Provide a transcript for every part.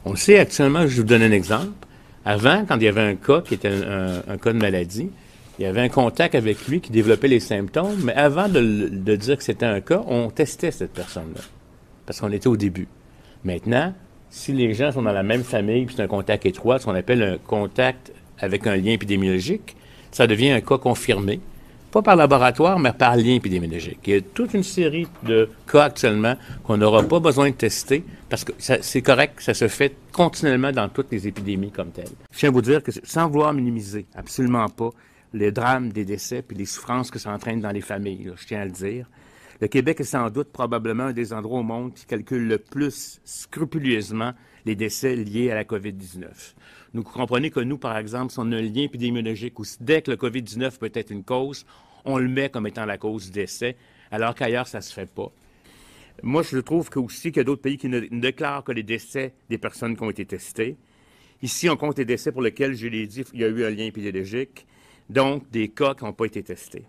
On le sait actuellement, je vous donne un exemple. Avant, quand il y avait un cas qui était un cas de maladie, il y avait un contact avec lui qui développait les symptômes, mais avant de dire que c'était un cas, on testait cette personne-là, parce qu'on était au début. Maintenant, si les gens sont dans la même famille, puis c'est un contact étroit, ce qu'on appelle un contact avec un lien épidémiologique, ça devient un cas confirmé, pas par laboratoire, mais par lien épidémiologique. Il y a toute une série de cas actuellement qu'on n'aura pas besoin de tester parce que c'est correct, ça se fait continuellement dans toutes les épidémies comme telles. Je tiens à vous dire que sans vouloir minimiser, absolument pas, les drames des décès puis les souffrances que ça entraîne dans les familles, là, je tiens à le dire. Le Québec est sans doute probablement un des endroits au monde qui calcule le plus scrupuleusement les décès liés à la COVID-19. Vous comprenez que nous, par exemple, si on a un lien épidémiologique où dès que le COVID-19 peut être une cause, on le met comme étant la cause du décès, alors qu'ailleurs, ça ne se fait pas. Moi, je trouve aussi qu'il y a d'autres pays qui ne déclarent que les décès des personnes qui ont été testées. Ici, on compte les décès pour lesquels, je l'ai dit, il y a eu un lien épidémiologique, donc des cas qui n'ont pas été testés.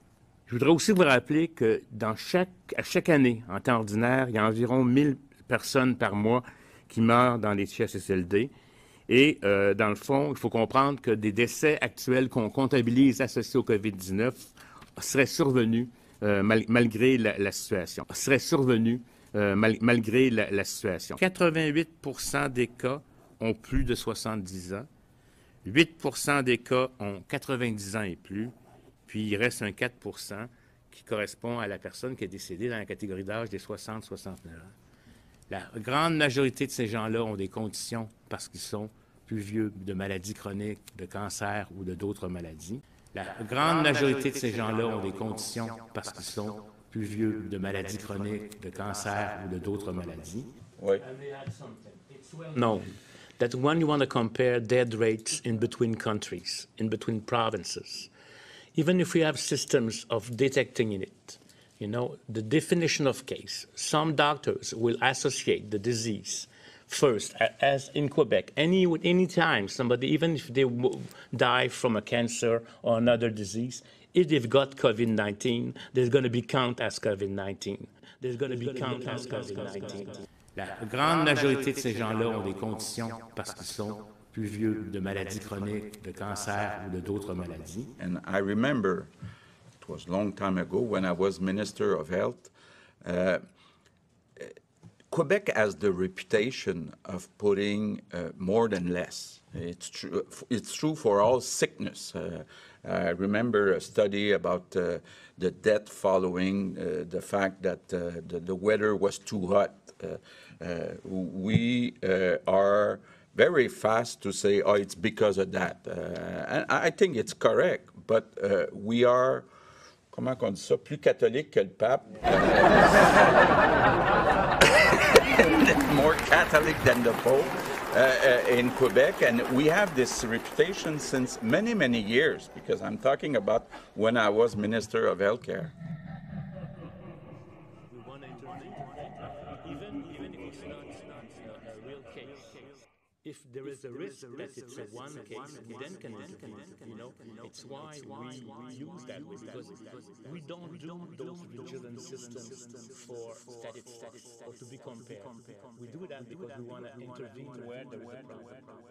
Je voudrais aussi vous rappeler que à chaque année, en temps ordinaire, il y a environ 1000 personnes par mois qui meurent dans les CHSLD. Et dans le fond, il faut comprendre que des décès actuels qu'on comptabilise associés au COVID-19 seraient survenus malgré la situation. Malgré la situation. 88 des cas ont plus de 70 ans. 8 des cas ont 90 ans et plus. Puis il reste un 4 qui correspond à la personne qui est décédée dans la catégorie d'âge des 60-69 ans. La grande majorité de ces gens-là ont des conditions parce qu'ils sont plus vieux de maladies chroniques, de cancer ou de d'autres maladies. La grande majorité de ces gens-là ont des conditions parce qu'ils sont plus vieux de maladies chroniques, de cancer ou de d'autres maladies. Oui. It's well known that when you want to compare death rates in between countries, in between provinces, even if we have systems of detecting it, you know, the definition of case, some doctors will associate the disease first, as in Quebec, any time somebody, even if they die from a cancer or another disease, if they've got COVID-19, there's going to be count as COVID-19. There's going to be count as COVID-19. La grande majorité de ces gens-là ont des conditions parce qu'ils sont plus vieux de maladies chroniques, de cancer ou de d'autres maladies. And I remember, it was a long time ago when I was Minister of Health, Quebec has the reputation of putting more than less. It's true for all sickness. I remember a study about the death following the fact that the weather was too hot. We are very fast to say, oh, it's because of that. And I think it's correct, but we are, comment on dit ça, plus catholique que le pape. More Catholic than the Pope in Quebec, and we have this reputation since many, many years, because I'm talking about when I was Minister of Healthcare. We want to intervene, even if it's not a real case. If there is a risk that it's a one case, we then can intervene. You know, it's why we use that way, because we don't do those vigilance systems for statistics or to be compared. We do that because we want to intervene where there is a problem.